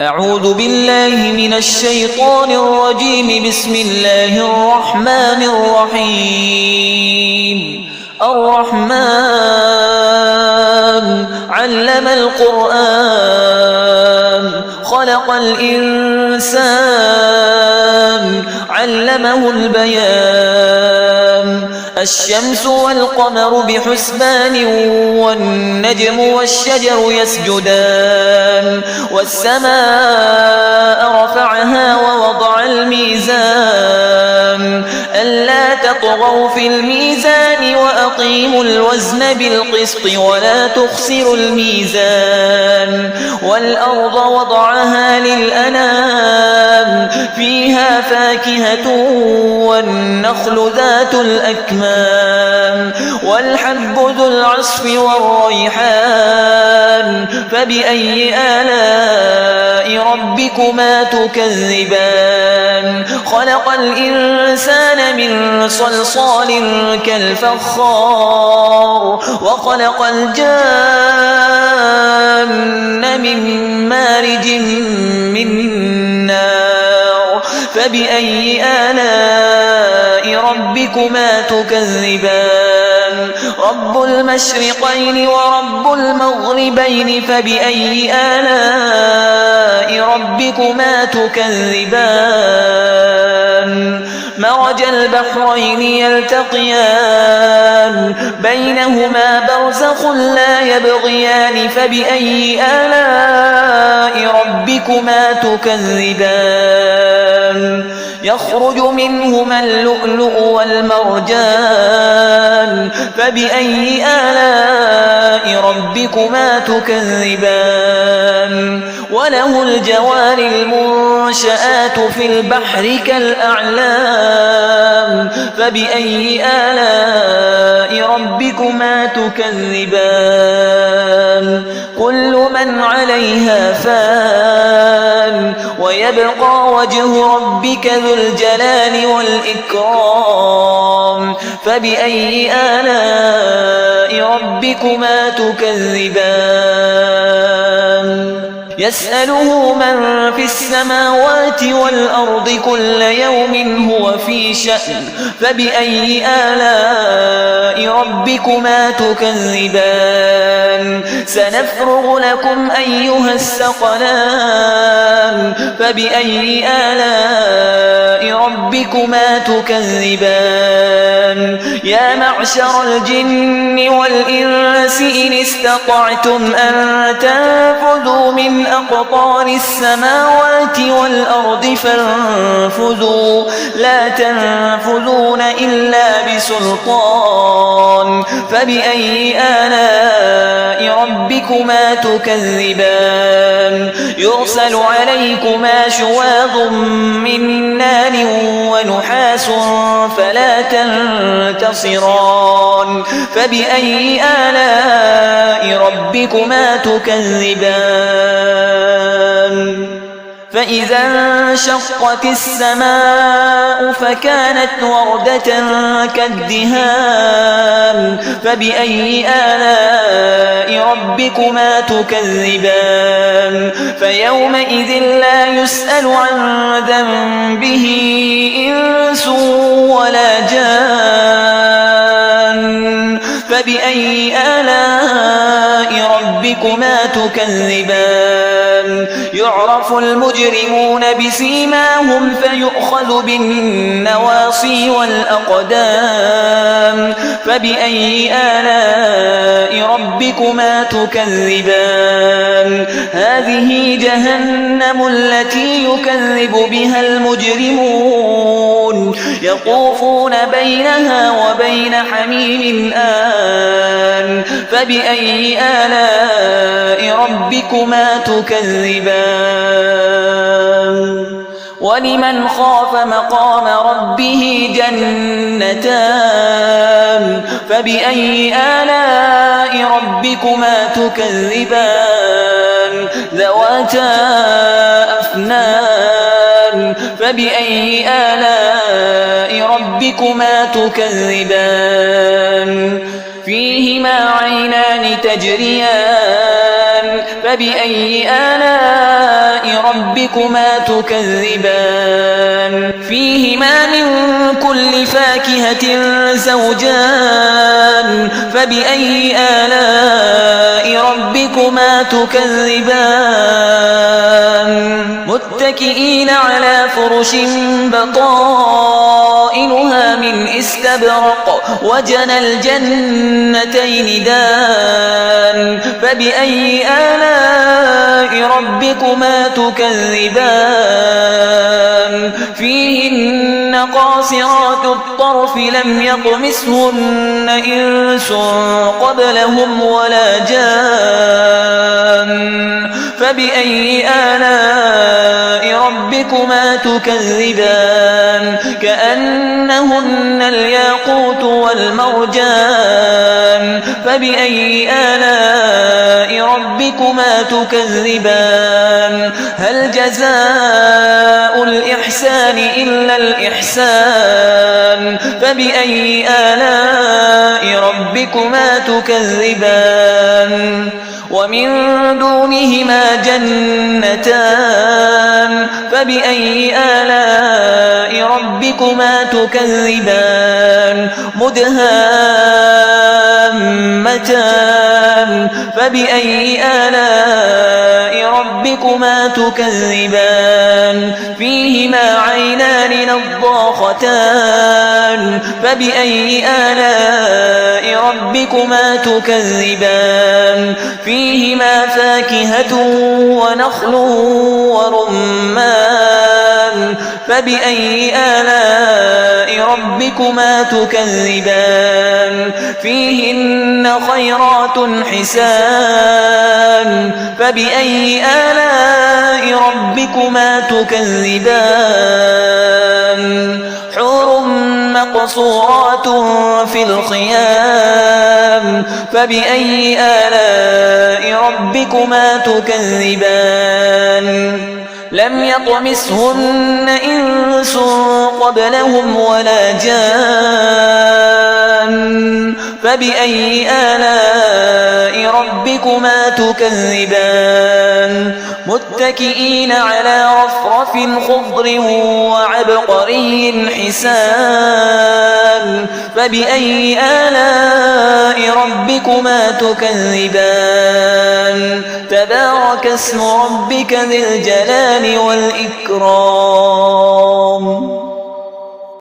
أعوذ بالله من الشيطان الرجيم. بسم الله الرحمن الرحيم. الرحمن علم القرآن خلق الإنسان علمه البيان. الشمس والقمر بحسبان والنجم والشجر يسجدان. والسماء رفعها ووضع الميزان ألا تطغوا في الميزان وأقيموا الوزن بالقسط ولا تخسروا الميزان. والأرض وضعها للأنام فيها فاكهة والنخل ذات الأكمام والحب ذو العصف والريحان. فبأي آلاء ربكما تكذبان؟ خلق الإنسان من صلصال كالفخار وخلق الجان من مارج من نار. فبأي آلاء ربكما تكذبان؟ رب المشرقين ورب المغربين. فبأي آلاء ربكما تكذبان؟ مرج البحرين يلتقيان بينهما برزخ لا يبغيان. فبأي آلاء ربكما تكذبان؟ يخرج منهما اللؤلؤ والمرجان. فبأي آلاء ربكما تكذبان؟ وله الجوار المنشآت في البحر كالأعلام. فبأي آلاء ربكما تكذبان؟ كل من عليها فان ويبقى وجه ربك ذو الجلال والإكرام. فبأي آلاء ربكما تكذبان؟ يسأله من في السماوات والأرض كل يوم هو في شأن. فبأي آلاء ربكما تكذبان؟ سنفرغ لكم أيها الثقلان. فبأي آلاء ربكما تكذبان؟ يا معشر الجن والإنس إن استطعتم أن تنفذوا من أقطار السماوات والأرض فانفذوا لا تنفذون إلا بسلطان. فبأي آلاء ربكما تكذبان؟ يرسل عليكما شواظ من نار ونحاس فلا تنتصران. فبأي آلاء ربكما تكذبان؟ فإذا انشقت السماء فكانت وردة كالدهان. فبأي آلاء ربكما تكذبان؟ فيومئذ لا يسأل عن ذنبه إنس ولا جان. فبأي آلاء ربكما تكذبان؟ يعرف المجرمون بسيماهم فيؤخذ بالنواصي والأقدام. فبأي آلاء ربكما تكذبان؟ هذه جهنم التي يكذب بها المجرمون يطوفون بينها وبين حميم آن. فبأي آلاء ربكما تكذبان؟ ولمن خاف مقام ربه جنتان. فبأي آلاء ربكما تكذبان؟ ذواتا أفنان. فبأي آلاء ربكما تكذبان؟ فيهما عينان تجريان. فبأي آلاء ربكما تكذبان فيهما من كل فاكهة زوجان فبأي آلاء ربكما تكذبان متكئين على فرش بطائنها من استبرق وجنى الجنتين دان فبأي آلاء ربكما تكذبان فيهن قاصرات الطرف لم يطمثهن إنس قبلهم ولا جان فبأي آلاء ربكما تكذبان كأنهن الياقوت والمرجان فبأي آلاء ربكما تكذبان هل جزاء الإحسان إلا الإحسان فبأي آلاء ربكما تكذبان ومن دونهما جنتان فبأي آلاء ربكما تكذبان مدهامتان فبأي آلاء ربكما تكذبان فيهما عينان نضاختان فبأي آلاء ربكما تكذبان فيهما فاكهة ونخل ورمان فبأي آلاء ربكما تكذبان فيهن خيرات حسان فبأي آلاء ربكما تكذبان حور مقصورات في الخيام فبأي آلاء ربكما تكذبان لم يطمثهن إنس قبلهم ولا جان فبأي آلاء ربكما تكذبان متكئين على رفرف خضر وعبقري حسان فبأي آلاء ربكما تكذبان تبارك اسم ربك ذي الجلال والإكرام